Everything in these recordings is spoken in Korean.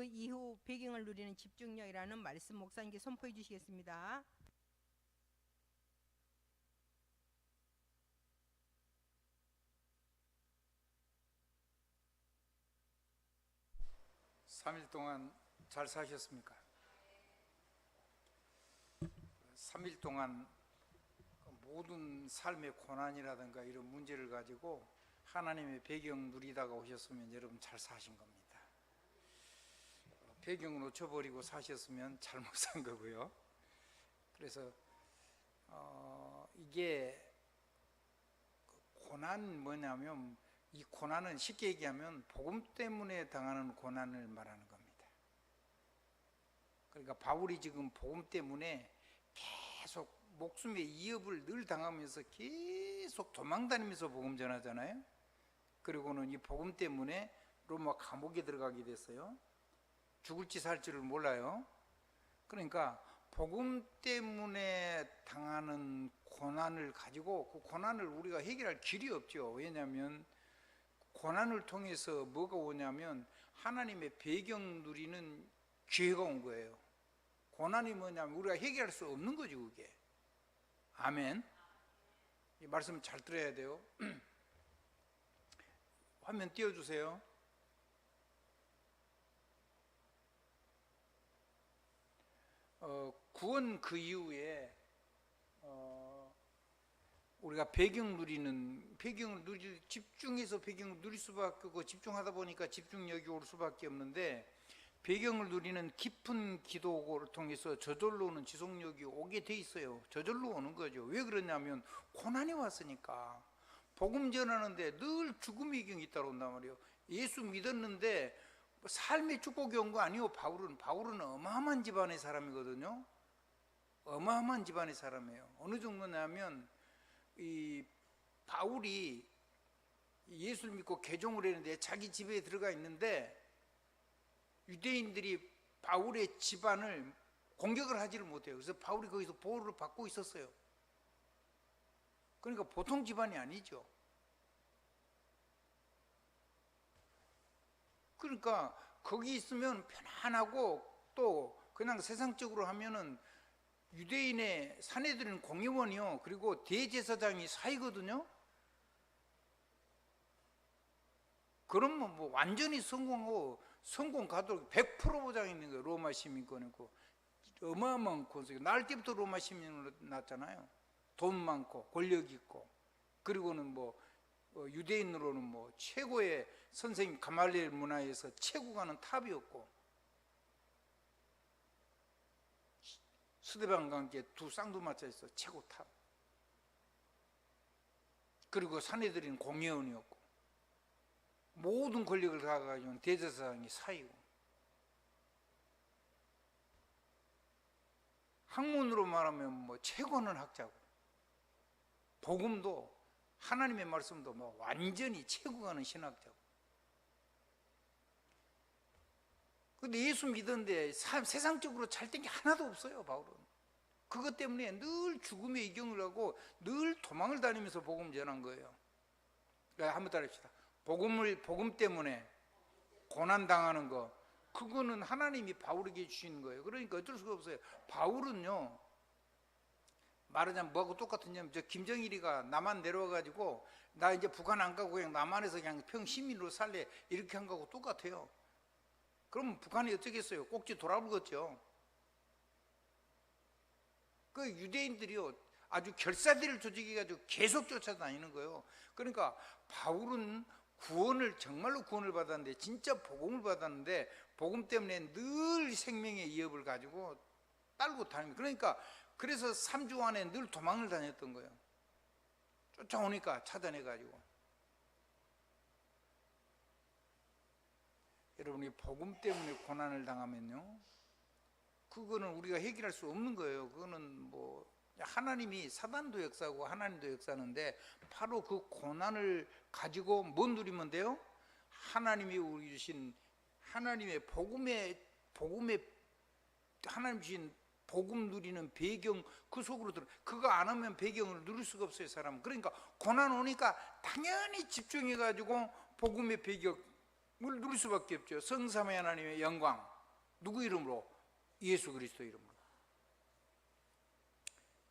그 이후 배경을 누리는 집중력이라는 말씀 목사님께 선포해 주시겠습니다. 삼 일 동안 잘 사셨습니까? 3일 동안 모든 삶의 고난이라든가 이런 문제를 가지고 하나님의 배경 누리다가 오셨으면 여러분 잘 사신 겁니다. 배경을 놓쳐버리고 사셨으면 잘못 산 거고요. 그래서 이게 고난 뭐냐면, 이 고난은 쉽게 얘기하면 복음 때문에 당하는 고난을 말하는 겁니다. 그러니까 바울이 지금 복음 때문에 계속 목숨의 위협을 늘 당하면서 계속 도망다니면서 복음 전하잖아요. 그리고는 이 복음 때문에 로마 감옥에 들어가게 됐어요. 죽을지 살지를 몰라요. 그러니까 복음 때문에 당하는 고난을 가지고 그 고난을 우리가 해결할 길이 없죠. 왜냐하면 고난을 통해서 뭐가 오냐면 하나님의 배경 누리는 기회가 온 거예요. 고난이 뭐냐면 우리가 해결할 수 없는 거죠, 그게. 아멘. 이 말씀 잘 들어야 돼요. 화면 띄워주세요. 구원 그 이후에 우리가 배경을 집중해서 배경을 누릴 수밖에 없고, 집중하다 보니까 집중력이 올 수밖에 없는데, 배경을 누리는 깊은 기도를 통해서 저절로 오는 지속력이 오게 돼 있어요. 저절로 오는 거죠. 왜 그러냐면 고난이 왔으니까. 복음 전하는데 늘 죽음의 경이 따라온단 말이에요. 예수 믿었는데 삶의 축복이 온 거 아니에요. 바울은 어마어마한 집안의 사람이거든요. 어마어마한 집안의 사람이에요. 어느 정도냐면 이 바울이 예수를 믿고 개종을 했는데 자기 집에 들어가 있는데 유대인들이 바울의 집안을 공격을 하지를 못해요. 그래서 바울이 거기서 보호를 받고 있었어요. 그러니까 보통 집안이 아니죠. 그러니까 거기 있으면 편안하고, 또 그냥 세상적으로 하면은 유대인의 사내들은 공회원이요, 그리고 대제사장이 사이거든요. 그러면 뭐 완전히 성공 가도록 100% 보장 있는 거예요. 로마 시민권이고 어마어마한 권속이. 날 때부터 로마 시민으로 났잖아요. 돈 많고 권력 있고, 그리고는 뭐 유대인으로는 뭐 최고의 선생님 가말리엘 문화에서 최고 가는 탑이었고, 스데반과 함께 두 쌍두마차에서 최고 탑. 그리고 사내들인 공회원이었고, 모든 권력을 가가지고 대제사장이 사이고, 학문으로 말하면 뭐 최고는 학자고, 복음도 하나님의 말씀도 뭐 완전히 최고 가는 신학자고. 근데 예수 믿었는데 세상적으로 잘 된 게 하나도 없어요, 바울은. 그것 때문에 늘 죽음의 이경을 하고 늘 도망을 다니면서 복음 전한 거예요. 그러니까 한번 따라합시다. 복음 때문에 고난 당하는 거, 그거는 하나님이 바울에게 주시는 거예요. 그러니까 어쩔 수가 없어요. 바울은요, 말하자면 뭐하고 똑같으냐면, 저 김정일이가 남한 내려와가지고 나 이제 북한 안 가고 그냥 남한에서 그냥 평시민으로 살래 이렇게 한 거하고 똑같아요. 그럼 북한이 어쩌겠어요? 꼭지 돌아불겠죠. 그 유대인들이요, 아주 결사대를 조직해가지고 계속 쫓아다니는 거예요. 그러니까 바울은 정말로 구원을 받았는데, 진짜 복음을 받았는데, 복음 때문에 늘 생명의 위협을 가지고 딸고 다닙니다. 그러니까 그래서 3주 안에 늘 도망을 다녔던 거예요. 쫓아오니까 찾아내가지고. 여러분이 복음 때문에 고난을 당하면요, 그거는 우리가 해결할 수 없는 거예요. 그거는 뭐 하나님이, 사단도 역사하고 하나님도 역사하는데, 바로 그 고난을 가지고 뭐 누리면 돼요? 하나님이 우리 주신 하나님의 하나님 주신 복음 누리는 배경, 그 속으로 들어. 그거 안 하면 배경을 누릴 수가 없어요, 사람은. 그러니까 고난 오니까 당연히 집중해가지고 복음의 배경 뭘 누릴 수밖에 없죠. 성삼위 하나님의 영광. 누구 이름으로? 예수 그리스도 이름으로.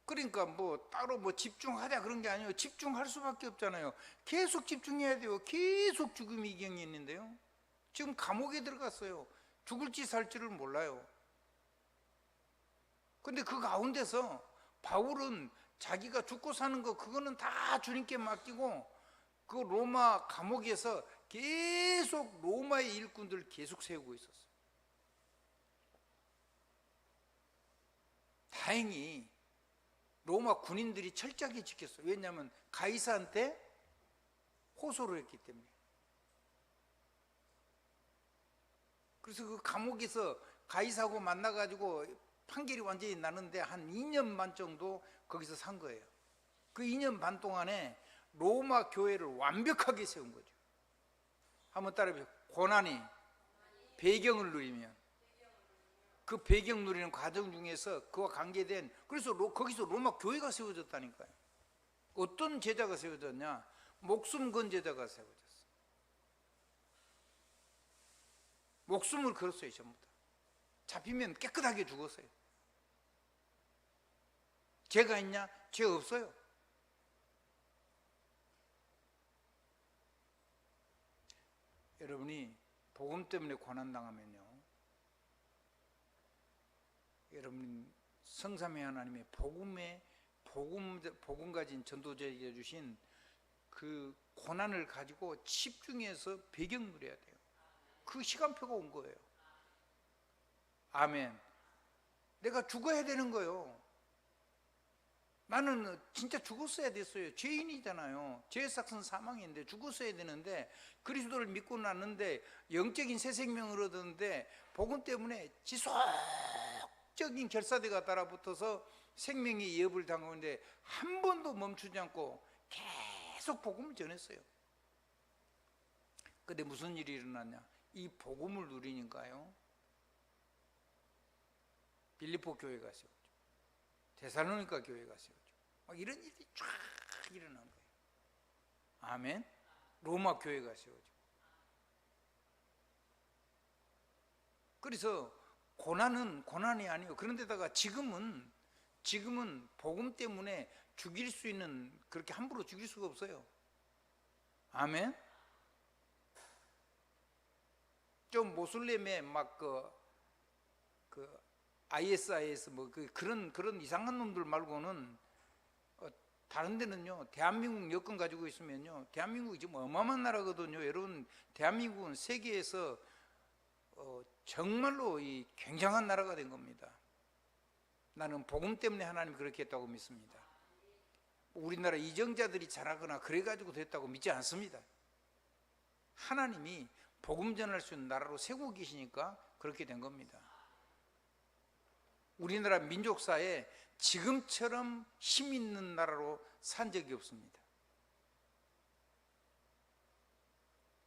그러니까 뭐 따로 뭐 집중하자 그런 게 아니에요. 집중할 수밖에 없잖아요. 계속 집중해야 돼요. 계속 죽음의 위경이 있는데요. 지금 감옥에 들어갔어요. 죽을지 살지를 몰라요. 근데 그 가운데서 바울은 자기가 죽고 사는 거 그거는 다 주님께 맡기고 그 로마 감옥에서 계속 로마의 일꾼들을 계속 세우고 있었어요. 다행히 로마 군인들이 철저하게 지켰어요. 왜냐하면 가이사한테 호소를 했기 때문에. 그래서 그 감옥에서 가이사하고 만나가지고 판결이 완전히 나는데 한 2년 반 정도 거기서 산 거예요. 그 2년 반 동안에 로마 교회를 완벽하게 세운 거죠. 한번 따라해보세요. 고난이 배경을 누리면 그 배경 누리는 과정 중에서 그와 관계된, 그래서 거기서 로마 교회가 세워졌다니까요. 어떤 제자가 세워졌냐? 목숨 건 제자가 세워졌어요. 목숨을 걸었어요. 전부 다. 잡히면 깨끗하게 죽었어요. 죄가 있냐? 죄 없어요. 여러분이 복음 때문에 고난당하면요, 여러분 성삼위 하나님의 복음 가진 전도자에게 주신 그 고난을 가지고 집중해서 배경 누려야 돼요. 그 시간표가 온 거예요. 아멘. 내가 죽어야 되는 거예요. 나는 진짜 죽었어야 됐어요. 죄인이잖아요. 죄의 삭은 사망인데 죽었어야 되는데, 그리스도를 믿고 났는데 영적인 새 생명을 얻었는데 복음 때문에 지속적인 결사대가 따라붙어서 생명의 위협을 당하는데 한 번도 멈추지 않고 계속 복음을 전했어요. 근데 무슨 일이 일어났냐? 이 복음을 누리니까요, 빌립보 교회가 세워져, 데살로니가 교회가 세워져, 막 이런 일이 쫙 일어난 거예요. 아멘. 로마 교회가 세워져. 그래서 고난은 고난이 아니에요. 그런데다가 지금은 복음 때문에 죽일 수 있는, 그렇게 함부로 죽일 수가 없어요. 아멘. 좀 모슬렘에 막 그 ISIS 뭐 그런 이상한 놈들 말고는 다른 데는요, 대한민국 여권 가지고 있으면요, 대한민국이 지금 어마어마한 나라거든요. 여러분, 대한민국은 세계에서 정말로 이 굉장한 나라가 된 겁니다. 나는 복음 때문에 하나님이 그렇게 했다고 믿습니다. 우리나라 이정자들이 잘하거나 그래가지고 됐다고 믿지 않습니다. 하나님이 복음 전할 수 있는 나라로 세우고 계시니까 그렇게 된 겁니다. 우리나라 민족사에 지금처럼 힘 있는 나라로 산 적이 없습니다.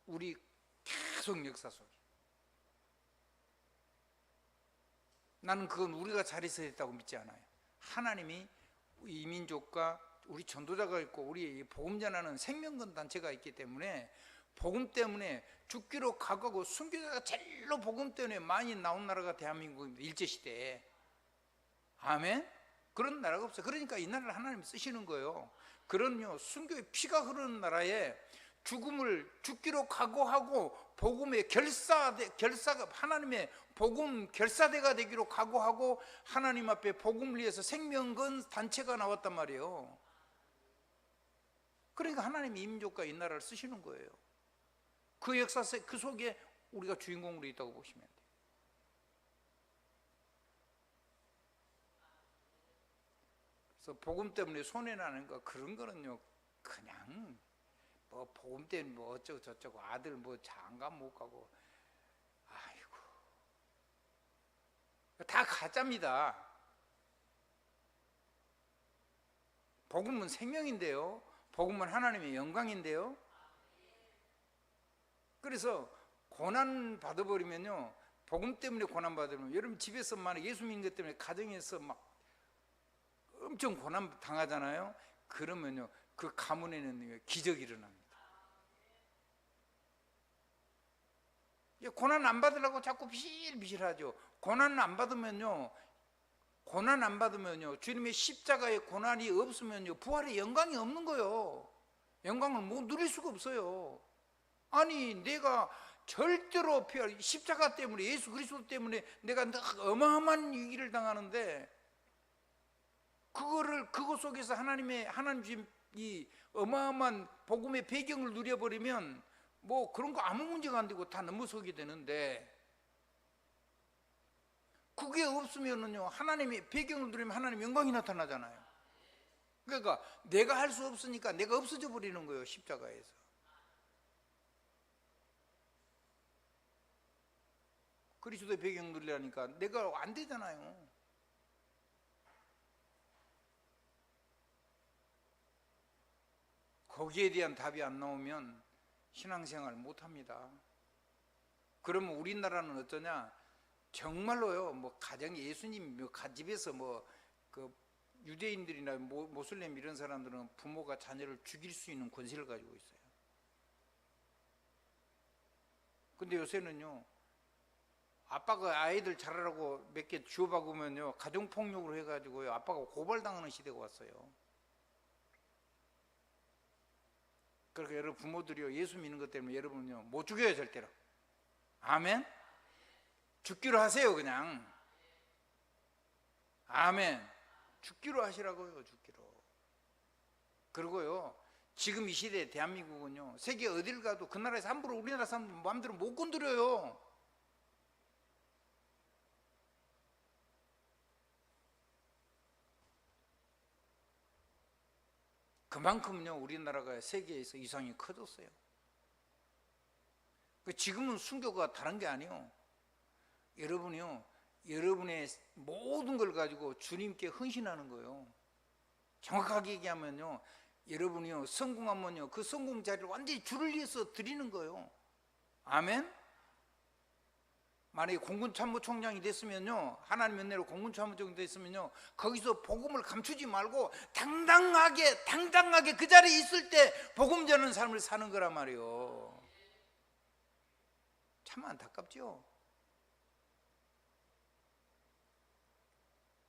우리 계속 역사 속에. 나는 그건 우리가 잘해서 됐다고 믿지 않아요. 하나님이 이 민족과 우리 전도자가 있고 우리 복음 전하는 생명건 단체가 있기 때문에, 복음 때문에 죽기로 각오하고 순교자가 제일로 복음 때문에 많이 나온 나라가 대한민국입니다. 일제시대에. 아멘. 그런 나라가 없어요. 그러니까 이 나라를 하나님이 쓰시는 거예요. 그런요, 순교의 피가 흐르는 나라에 죽기로 각오하고 복음의 결사가, 하나님의 복음 결사대가 되기로 각오하고 하나님 앞에 복음을 위해서 생명건 단체가 나왔단 말이에요. 그러니까 하나님이 이 민족과 이 나라를 쓰시는 거예요. 그 역사 그 속에 우리가 주인공으로 있다고 보시면 돼요. 그래서 복음 때문에 손해나는 거, 그런 거는요, 그냥 뭐 복음 때문에 뭐 어쩌고 저쩌고, 아들 뭐 장가 못 가고, 아이고, 다 가짜입니다. 복음은 생명인데요, 복음은 하나님의 영광인데요. 그래서 고난 받아버리면요, 복음 때문에 고난 받으면, 여러분 집에서 만약 예수 믿는 것 때문에 가정에서 막 엄청 고난 당하잖아요. 그러면요, 그 가문에는 기적이 일어납니다. 고난 안 받으려고 자꾸 비실비실하죠. 고난 안 받으면요, 주님의 십자가의 고난이 없으면요, 부활의 영광이 없는 거예요. 영광을 못 누릴 수가 없어요. 아니, 내가 절대로 십자가 때문에, 예수 그리스도 때문에 내가 어마어마한 위기를 당하는데, 그거 속에서 하나님 주신 이 어마어마한 복음의 배경을 누려버리면 뭐 그런 거 아무 문제가 안 되고 다 넘어서게 되는데, 그게 없으면은요, 하나님의 배경을 누리면 하나님 영광이 나타나잖아요. 그러니까 내가 할 수 없으니까 내가 없어져 버리는 거예요, 십자가에서. 그리스도의 배경 누리려니까 내가 안 되잖아요. 거기에 대한 답이 안 나오면 신앙생활 못합니다. 그러면 우리나라는 어떠냐? 정말로요, 뭐 가정 예수님 집에서 그 유대인들이나 모슬렘 이런 사람들은 부모가 자녀를 죽일 수 있는 권세를 가지고 있어요. 근데 요새는요, 아빠가 아이들 잘하라고 몇 개 주워박으면요, 가정폭력으로 해가지고요, 아빠가 고발당하는 시대가 왔어요. 그러니까 여러분 부모들이요, 예수 믿는 것 때문에 여러분요, 못 죽여요, 절대로. 아멘? 죽기로 하세요, 그냥. 아멘. 죽기로 하시라고요, 죽기로. 그리고요, 지금 이 시대에 대한민국은요, 세계 어딜 가도 그 나라에서 함부로 우리나라 사람들 마음대로 못 건드려요. 그만큼요, 우리나라가 세계에서 이상이 커졌어요. 지금은 순교가 다른 게 아니에요. 여러분이요, 여러분의 모든 걸 가지고 주님께 헌신하는 거예요. 정확하게 얘기하면요, 여러분이요, 성공하면요, 그 성공 자리를 완전히 주를 위해서 드리는 거예요. 아멘? 만약에 공군참모총장이 됐으면요, 하나님 은혜로 공군참모총장이 됐으면요, 거기서 복음을 감추지 말고 당당하게 그 자리에 있을 때 복음 전하는 삶을 사는 거란 말이에요. 참 안타깝죠.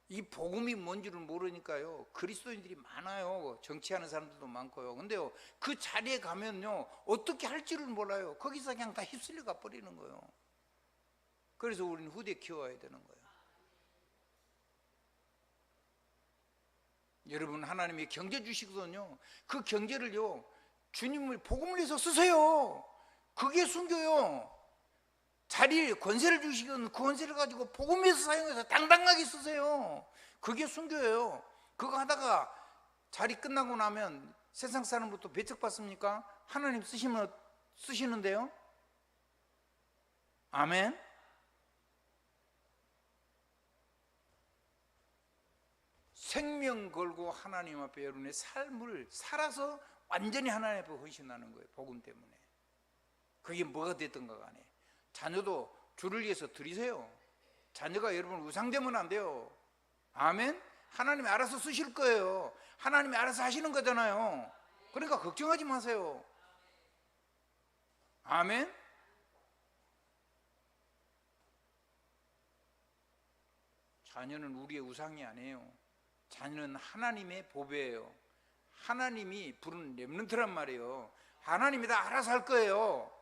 이 복음이 뭔지를 모르니까요, 그리스도인들이 많아요. 정치하는 사람들도 많고요. 근데요, 그 자리에 가면요, 어떻게 할지를 몰라요. 거기서 그냥 다 휩쓸려 가버리는 거예요. 그래서 우리는 후대 키워야 되는 거예요. 여러분, 하나님이 경제 주시거든요. 그 경제를요, 주님을 복음을 위해서 쓰세요. 그게 순교요. 자리에 권세를 주시거든, 그 권세를 가지고 복음에서 사용해서 당당하게 쓰세요. 그게 순교예요. 그거 하다가 자리 끝나고 나면 세상 사람으로부터 배척받습니까? 하나님 쓰시는데요. 아멘. 생명 걸고 하나님 앞에 여러분의 삶을 살아서 완전히 하나님 앞에 헌신하는 거예요. 복음 때문에. 그게 뭐가 됐든가 간에 자녀도 주를 위해서 드리세요. 자녀가 여러분 우상되면 안 돼요. 아멘. 하나님이 알아서 쓰실 거예요. 하나님이 알아서 하시는 거잖아요. 그러니까 걱정하지 마세요. 아멘. 자녀는 우리의 우상이 아니에요. 자녀는 하나님의 보배예요. 하나님이 부른 렘넌트란 말이에요. 하나님이 다 알아서 할 거예요.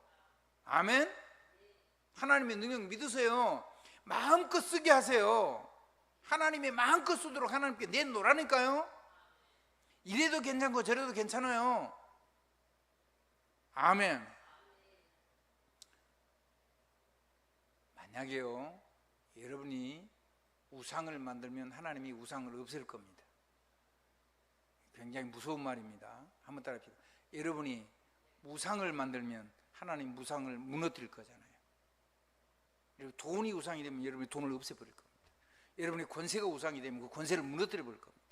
아멘. 하나님의 능력 믿으세요. 마음껏 쓰게 하세요. 하나님의 마음껏 쓰도록 하나님께 내놓으라니까요. 이래도 괜찮고 저래도 괜찮아요. 아멘. 만약에요, 여러분이 우상을 만들면 하나님이 우상을 없앨 겁니다. 굉장히 무서운 말입니다. 한번 따라합시다. 여러분이 우상을 만들면 하나님 우상을 무너뜨릴 거잖아요. 돈이 우상이 되면 여러분이 돈을 없애버릴 겁니다. 여러분의 권세가 우상이 되면 그 권세를 무너뜨려 버릴 겁니다.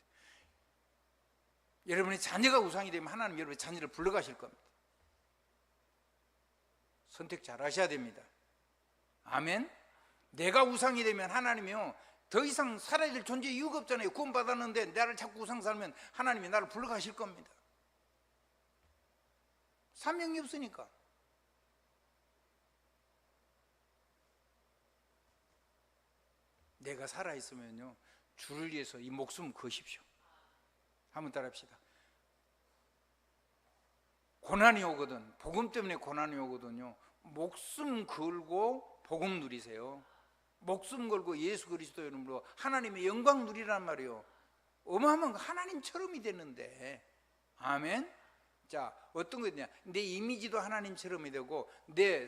여러분의 자녀가 우상이 되면 하나님 여러분의 자녀를 불러가실 겁니다. 선택 잘 하셔야 됩니다. 아멘. 내가 우상이 되면 하나님이요, 더 이상 살아야 될 존재의 이유가 없잖아요. 구원받았는데 나를 자꾸 우상 살면 하나님이 나를 불러가실 겁니다. 사명이 없으니까. 내가 살아있으면요 주를 위해서 이 목숨 거십시오. 한번 따라합시다. 고난이 오거든, 복음 때문에 고난이 오거든요, 목숨 걸고 복음 누리세요. 목숨 걸고 예수 그리스도 이름으로 하나님의 영광 누리란 말이요. 어마어마한 하나님처럼이 되는데. 아멘. 자, 어떤 거냐, 내 이미지도 하나님처럼이 되고 내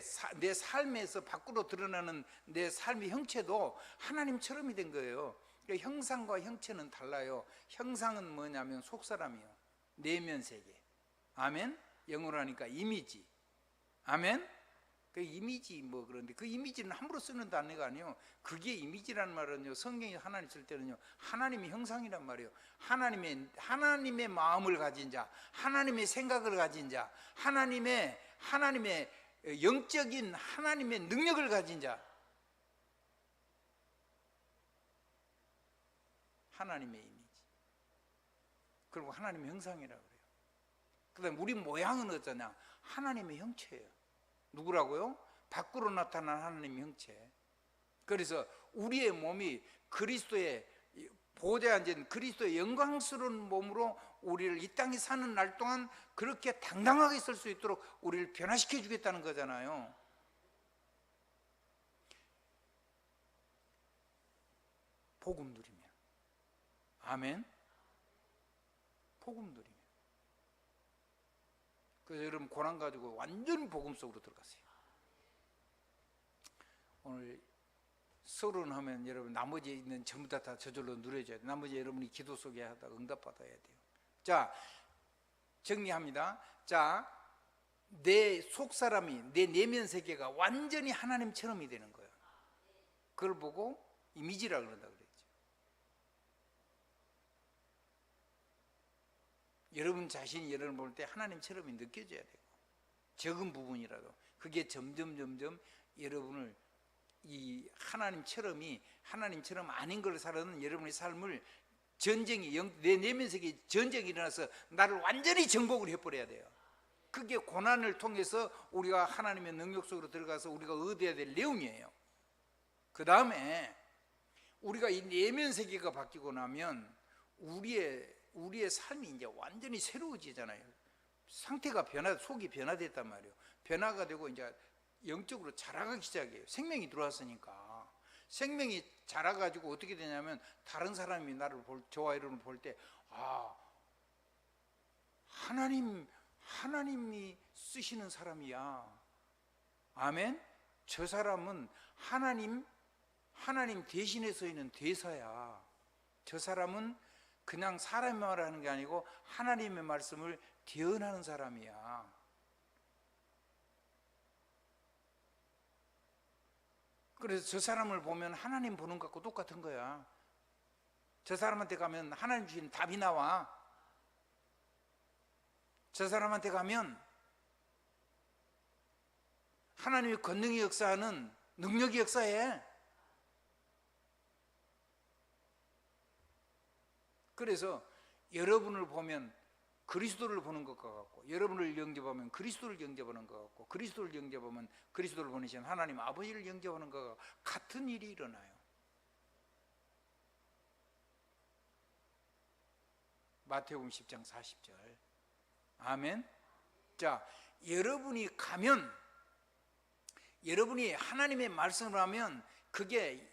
삶에서 밖으로 드러나는 내 삶의 형체도 하나님처럼이 된 거예요. 그러니까 형상과 형체는 달라요. 형상은 뭐냐면 속사람이요, 내면 세계. 아멘. 영어로 하니까 이미지. 아멘. 그 이미지 뭐 그런데 그 이미지는 함부로 쓰는 단어가 아니에요. 그게 이미지라는 말은요, 성경이 하나님 쓸 때는요 하나님의 형상이란 말이에요. 하나님의 마음을 가진 자, 하나님의 생각을 가진 자, 하나님의 영적인 하나님의 능력을 가진 자, 하나님의 이미지. 그리고 하나님의 형상이라고 그래요. 그다음 우리 모양은 어쩌냐, 하나님의 형체예요. 누구라고요? 밖으로 나타난 하나님의 형체. 그래서 우리의 몸이 그리스도의 보좌에 앉은 그리스도의 영광스러운 몸으로 우리를 이 땅에 사는 날 동안 그렇게 당당하게 쓸 수 있도록 우리를 변화시켜 주겠다는 거잖아요. 복음 누리면. 아멘. 복음 누리면. 그래서 여러분 고난 가지고 완전히 복음 속으로 들어갔어요. 오늘 서론 하면 여러분 나머지 있는 전부 다 저절로 누려져야 돼요. 나머지 여러분이 기도 속에 하다 응답받아야 돼요. 자, 정리합니다. 자, 내 속사람이, 내 내면 세계가 완전히 하나님처럼이 되는 거예요. 그걸 보고 이미지라 그런다 그랬죠. 여러분 자신이 여러분 볼 때 하나님처럼이 느껴져야 되고, 적은 부분이라도 그게 점점 여러분을 이 하나님처럼 아닌 걸 살아는 여러분의 삶을 전쟁이, 내 내면 세계에 전쟁이 일어나서 나를 완전히 정복을 해버려야 돼요. 그게 고난을 통해서 우리가 하나님의 능력 속으로 들어가서 우리가 얻어야 될 내용이에요. 그 다음에 우리가 이 내면 세계가 바뀌고 나면 우리의 삶이 이제 완전히 새로워지잖아요. 상태가 속이 변화됐단 말이에요. 변화가 되고 이제 영적으로 자라가기 시작해요. 생명이 들어왔으니까. 생명이 자라가지고 어떻게 되냐면 다른 사람이 나를 저와 여러분을 볼 때, 아, 하나님이 쓰시는 사람이야. 아멘. 저 사람은 하나님 대신에 서 있는 대사야. 저 사람은 그냥 사람의 말을 하는 게 아니고 하나님의 말씀을 대언하는 사람이야. 그래서 저 사람을 보면 하나님 보는 것과 똑같은 거야. 저 사람한테 가면 하나님 주신 답이 나와. 저 사람한테 가면 하나님의 권능이 역사하는 능력이 역사해. 그래서 여러분을 보면 그리스도를 보는 것과 같고, 여러분을 영접하면 그리스도를 영접하는 것 같고, 그리스도를 영접하면 그리스도를 보내신 하나님 아버지를 영접하는 것과 같은 일이 일어나요. 마태복음 10장 40절. 아멘. 자, 여러분이 가면, 여러분이 하나님의 말씀을 하면 그게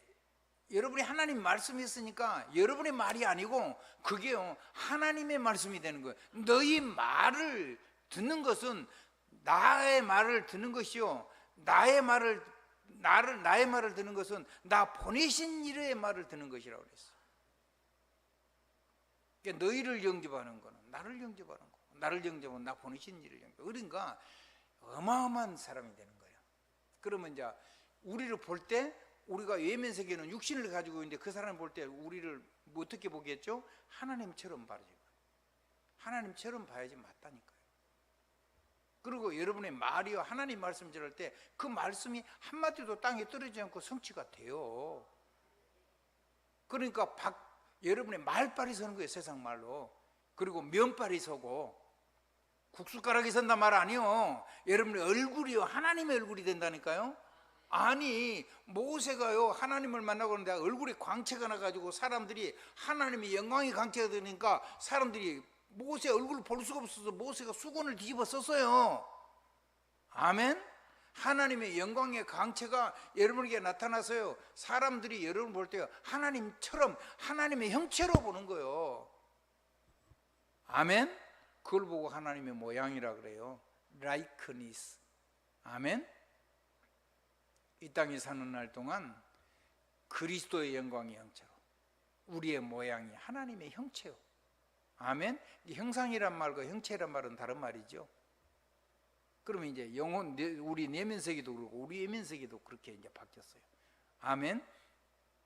여러분이 하나님 말씀이 있으니까 여러분의 말이 아니고 그게요 하나님의 말씀이 되는 거예요. 너희 말을 듣는 것은 나의 말을 듣는 것이요, 나의 말을 듣는 것은 나 보내신 이의 말을 듣는 것이라고 그랬어요. 그러니까 너희를 영접하는 거는 나를 영접하는 거고, 나를 영접하면 나 보내신 이를 영접. 그러니까 어마어마한 사람이 되는 거예요. 그러면 이제 우리를 볼 때, 우리가 외면 세계는 육신을 가지고 있는데 그 사람을 볼 때 우리를 어떻게 보겠죠? 하나님처럼 봐야지. 하나님처럼 봐야지 맞다니까요. 그리고 여러분의 말이요, 하나님 말씀 전할 때 그 말씀이 한마디도 땅에 떨어지지 않고 성취가 돼요. 그러니까 여러분의 말빨이 서는 거예요, 세상 말로. 그리고 면발이 서고, 국숟가락이 선단 말 아니요. 여러분의 얼굴이요, 하나님의 얼굴이 된다니까요. 아니 모세가요 하나님을 만나고 그러는데 얼굴에 광채가 나가지고 사람들이 하나님의 영광의 광채가 되니까 사람들이 모세 얼굴을 볼 수가 없어서 모세가 수건을 뒤집어 썼어요. 아멘. 하나님의 영광의 광채가 여러분에게 나타나서요 사람들이 여러분 볼 때 하나님처럼 하나님의 형체로 보는 거예요. 아멘. 그걸 보고 하나님의 모양이라 그래요. likeness. 아멘. 이 땅에 사는 날 동안 그리스도의 영광의 형체로 우리의 모양이 하나님의 형체요. 아멘. 형상이란 말과 형체란 말은 다른 말이죠. 그러면 이제 영혼, 우리 내면세계도 그렇고 우리 외면세계도 그렇게 이제 바뀌었어요. 아멘.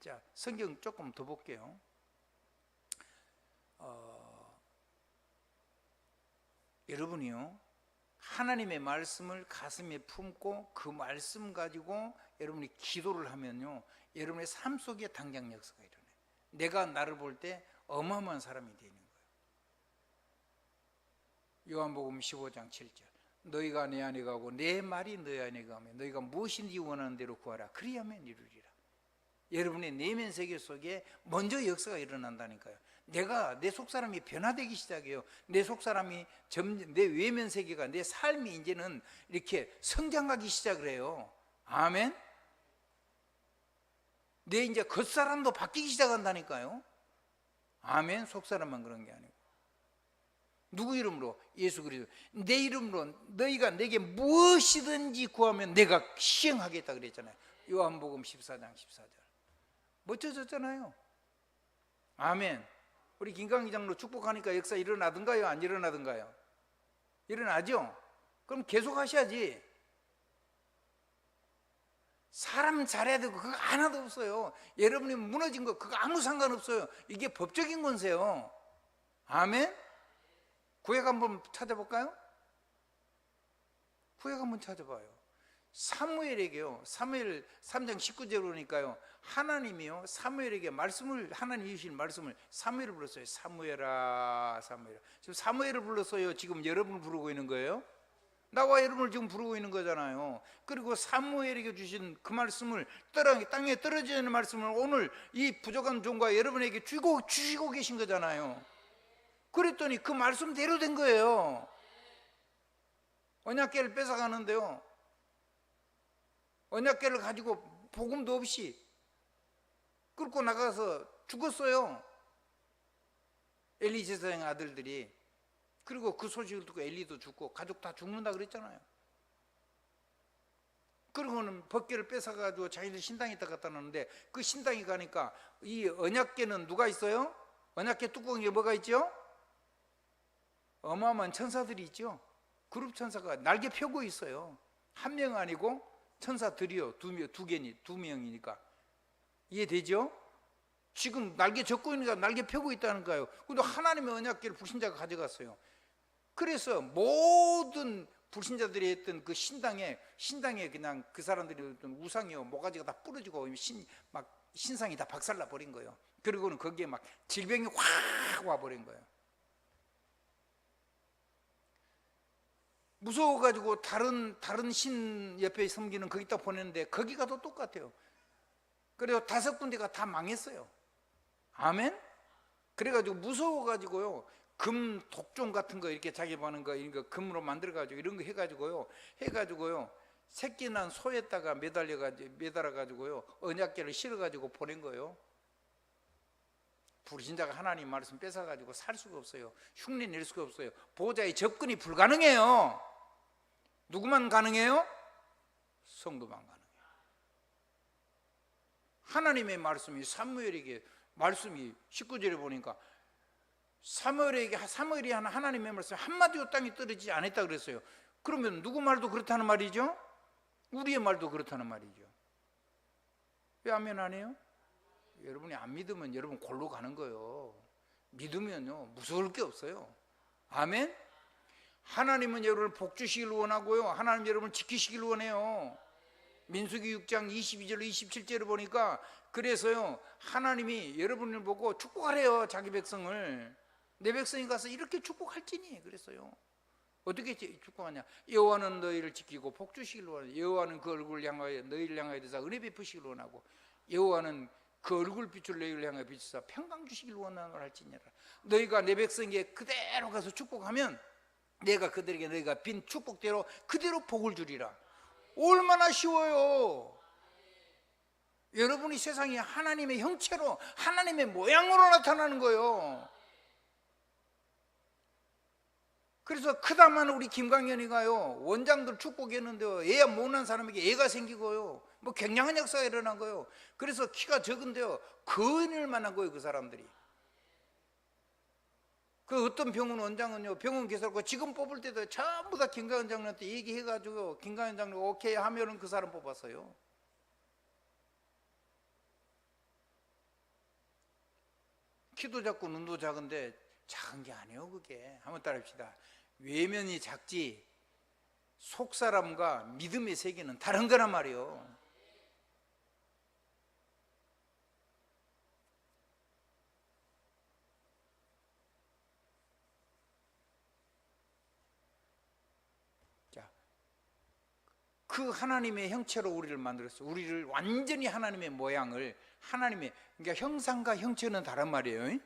자, 성경 조금 더 볼게요. 여러분이요 하나님의 말씀을 가슴에 품고 그 말씀 가지고 여러분이 기도를 하면요 여러분의 삶 속에 당장 역사가 일어나요. 내가 나를 볼 때 어마어마한 사람이 되는 거예요. 요한복음 15장 7절 너희가 내 안에 가고 내 말이 너희 안에 가면 너희가 무엇인지 원하는 대로 구하라 그리하면 이루리라. 여러분의 내면 세계 속에 먼저 역사가 일어난다니까요. 내가 내 속사람이 변화되기 시작해요. 내 속사람이 내 외면 세계가 내 삶이 이제는 이렇게 성장하기 시작을 해요. 아멘. 내 이제 겉사람도 바뀌기 시작한다니까요. 아멘. 속사람만 그런 게 아니고 누구 이름으로? 예수 그리스도. 내 이름으로 너희가 내게 무엇이든지 구하면 내가 시행하겠다 그랬잖아요. 요한복음 14장 14절. 멋져졌잖아요. 아멘. 우리 김강희 장로 축복하니까 역사 일어나든가요? 안 일어나든가요? 일어나죠? 그럼 계속 하셔야지. 사람 잘해야 되고 그거 하나도 없어요. 여러분이 무너진 거 그거 아무 상관없어요. 이게 법적인 건세요. 아멘. 구약 한번 찾아볼까요? 구약 한번 찾아봐요. 사무엘에게요 사무엘 3장 19절에 보니까요 하나님이요 사무엘에게 말씀을 하나님 주신 말씀을 사무엘을 불렀어요. 사무엘아 사무엘아. 지금 사무엘을 불렀어요. 지금 여러분을 부르고 있는 거예요. 나와 여러분을 지금 부르고 있는 거잖아요. 그리고 사무엘에게 주신 그 말씀을 땅에 떨어지는 말씀을 오늘 이 부족한 종과 여러분에게 주시고 계신 거잖아요. 그랬더니 그 말씀대로 된 거예요. 언약궤를 뺏어가는데요 언약궤를 가지고 복음도 없이 끌고 나가서 죽었어요. 엘리 제사장 아들들이. 그리고 그 소식을 듣고 엘리도 죽고 가족 다 죽는다 그랬잖아요. 그리고는 법궤를 뺏어가지고 자기들 신당에다 갖다 놨는데 그 신당에 가니까 이 언약궤는 누가 있어요? 언약궤 뚜껑에 뭐가 있죠? 어마어마한 천사들이 있죠. 그룹 천사가 날개 펴고 있어요. 한 명 아니고 천사들이요 두 명이니까 이해되죠? 지금 날개 젓고 있으니까 날개 펴고 있다는 거예요. 근데 하나님의 언약궤를 불신자가 가져갔어요. 그래서 모든 불신자들이 했던 그 신당에 그냥 그 사람들이 했던 우상이요 모가지가 다 부러지고 막 신상이 다 박살나 버린 거예요. 그리고는 거기에 막 질병이 확 와버린 거예요. 무서워가지고 다른 신 옆에 섬기는 거기다 보냈는데 거기 가도 똑같아요. 그래서 5군데가 다 망했어요. 아멘? 그래가지고 무서워가지고요 금 독종 같은 거 이렇게 자기 보는 거 이런 거 금으로 만들어가지고 이런 거 해가지고요 새끼 난 소에다가 매달아가지고요 언약궤를 실어가지고 보낸 거예요. 불신자가 하나님 말씀 뺏어가지고 살 수가 없어요. 흉내 낼 수가 없어요. 보호자의 접근이 불가능해요. 누구만 가능해요? 성도만 가능해요. 하나님의 말씀이 사무엘에게 말씀이 19절에 보니까 사무엘이 하나님의 말씀 한마디도 땅에 떨어지지 않았다 그랬어요. 그러면 누구 말도 그렇다는 말이죠? 우리의 말도 그렇다는 말이죠. 왜 아멘 안 해요? 여러분이 안 믿으면 여러분 골로 가는 거예요. 믿으면요 무서울 게 없어요. 아멘? 하나님은 여러분을 복주시길 원하고요 하나님 여러분을 지키시길 원해요. 민수기 6장 22절 27절을 보니까 그래서요 하나님이 여러분을 보고 축복하래요. 자기 백성을 내 백성이 가서 이렇게 축복할지니 그랬어요. 어떻게 축복하냐? 여호와는 너희를 지키고 복 주시길 원하고, 여호와는 그 얼굴을 향하여 너희를 향하여 드사 은혜 베푸시길 원하고, 여호와는 그 얼굴 빛을 너희를 향하여 비추사 평강 주시길 원하노라 할지니라. 너희가 내 백성에게 그대로 가서 축복하면 내가 그들에게 너희가 빈 축복대로 그대로 복을 주리라. 얼마나 쉬워요. 여러분이 세상에 하나님의 형체로, 하나님의 모양으로 나타나는 거예요. 그래서 크다만 우리 김광현이가요, 원장들 축복했는데요, 애야 못난 사람에게 애가 생기고요, 뭐 굉장한 역사가 일어난 거예요. 그래서 키가 적은데요, 거인을 만난 거예요, 그 사람들이. 그 어떤 병원 원장은요, 병원 개설하고 지금 뽑을 때도 전부 다 김광현 장로한테 얘기해가지고 김광현 장로가 오케이 하면은 그 사람 뽑았어요. 키도 작고 눈도 작은데 작은 게 아니에요. 그게 한번 따라합시다. 외면이 작지 속 사람과 믿음의 세계는 다른 거란 말이에요. 자, 그 하나님의 형체로 우리를 만들었어요. 우리를 완전히 하나님의 모양을, 하나님의, 그러니까 형상과 형체는 다른 말이에요.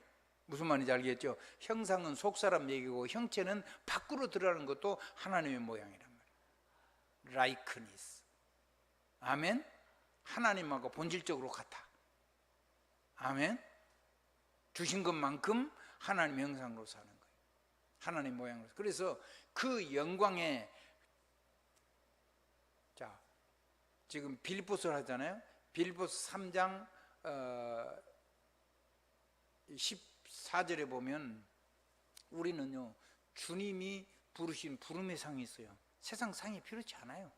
무슨 말인지 알겠죠? 형상은 속사람 얘기고 형체는 밖으로 드러나는 것도 하나님의 모양이란 말이에요. 라이크니스. 아멘. 하나님하고 본질적으로 같아. 아멘. 주신 것만큼 하나님의 형상으로 사는 거예요. 하나님 모양으로. 그래서 그 영광에, 자, 지금 빌립보서를 하잖아요. 빌립보서 3장 14절에 보면 우리는요, 주님이 부르신 부름의 상이 있어요. 세상 상이 필요치 않아요.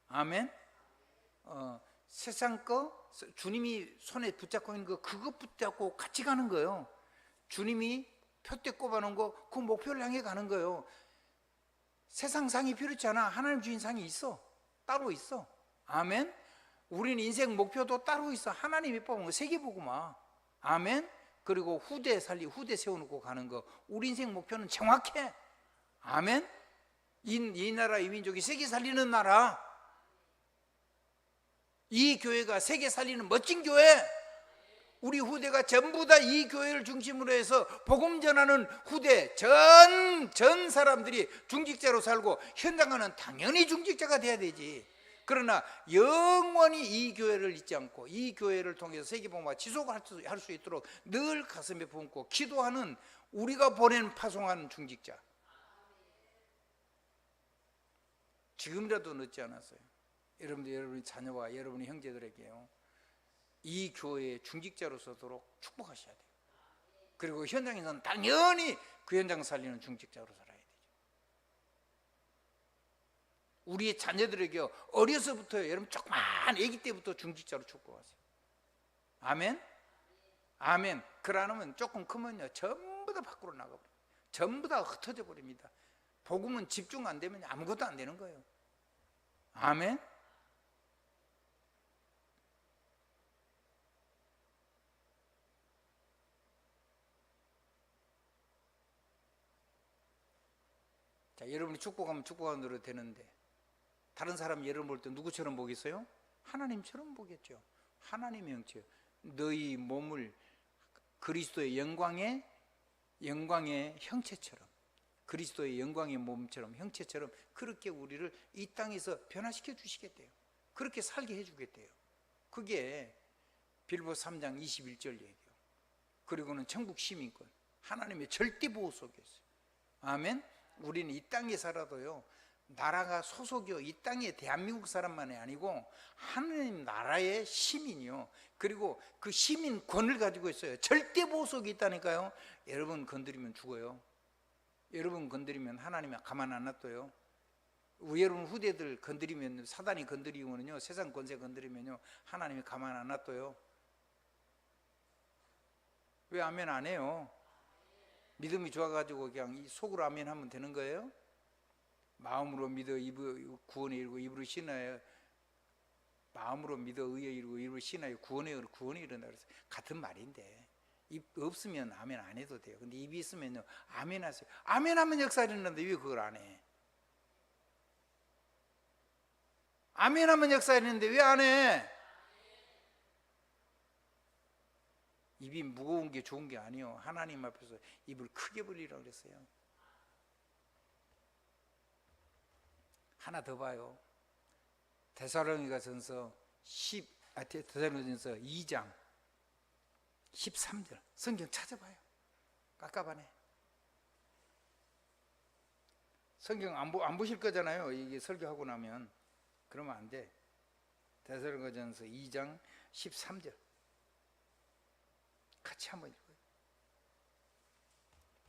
아멘. 세상 거, 주님이 손에 붙잡고 있는 거, 그거 붙잡고 같이 가는 거예요. 주님이 표대 꼽아놓은 거, 그 목표를 향해 가는 거예요. 세상 상이 필요치 않아. 하나님 주신 상이 있어. 따로 있어. 아멘. 우리는 인생 목표도 따로 있어. 하나님이 뽑은 거 세계보고마. 아멘. 그리고 후대 세워놓고 가는 거, 우리 인생 목표는 정확해. 아멘. 이 나라, 이 민족이 세계 살리는 나라, 이 교회가 세계 살리는 멋진 교회, 우리 후대가 전부 다 이 교회를 중심으로 해서 복음 전하는 후대, 전 사람들이 중직자로 살고, 현장가는 당연히 중직자가 돼야 되지. 그러나 영원히 이 교회를 잊지 않고 이 교회를 통해서 세계복음화 지속할 수 있도록 늘 가슴에 품고 기도하는, 우리가 보낸 파송하는 중직자. 지금이라도 늦지 않았어요. 여러분의 자녀와 여러분의 형제들에게요, 이 교회의 중직자로 서도록 축복하셔야 돼요. 그리고 현장에서는 당연히 그 현장 살리는 중직자로 살아야 돼요. 우리의 자녀들에게 어려서부터, 여러분 조그만 아기 때부터 중직자로 축복하세요. 아멘. 아멘. 그러면 조금 크면요, 전부 다 밖으로 나가버려요. 전부 다 흩어져 버립니다. 복음은 집중 안 되면 아무것도 안 되는 거예요. 아멘. 자, 여러분이 축복하면 축복하는 대로 되는데, 다른 사람 여러분 볼 때 누구처럼 보겠어요? 하나님처럼 보겠죠. 하나님의 형체. 너희 몸을 그리스도의 영광의 형체처럼, 그리스도의 영광의 몸처럼, 형체처럼 그렇게 우리를 이 땅에서 변화시켜 주시겠대요. 그렇게 살게 해주겠대요. 그게 빌립보서 3장 21절 얘기예요. 그리고는 천국 시민권, 하나님의 절대 보호 속에 있어요. 아멘. 우리는 이 땅에 살아도요, 나라가 소속이요, 이 땅에 대한민국 사람만이 아니고 하나님 나라의 시민이요, 그리고 그 시민권을 가지고 있어요. 절대 보호 속에 있다니까요. 여러분 건드리면 죽어요. 여러분 건드리면 하나님이 가만 안 놔둬요. 여러분 후대들 건드리면, 사단이 건드리면요, 세상 권세 건드리면요, 하나님이 가만 안 놔둬요. 왜 아멘 안 해요? 믿음이 좋아가지고 그냥 속으로 아멘 하면 되는 거예요? 마음으로 믿어 구원에 이르고 입으로 신하여, 마음으로 믿어 의에 이르고 입으로 신하여 구원에 이른다 그래서 같은 말인데, 입 없으면 아멘 안 해도 돼요. 근데 입이 있으면요, 아멘 하세요. 아멘 하면 역사 일어나는데 왜 그걸 안 해? 아멘 하면 역사했는데 왜 안 해? 입이 무거운 게 좋은 게 아니요. 하나님 앞에서 입을 크게 벌리라고 그랬어요. 하나 더 봐요. 데살로니가전서 2장 13절 성경 찾아봐요. 깝깝하네. 성경 안 보실 거잖아요. 이게 설교하고 나면. 그러면 안 돼. 데살로니가전서 2장 13절 같이 한번 읽어요.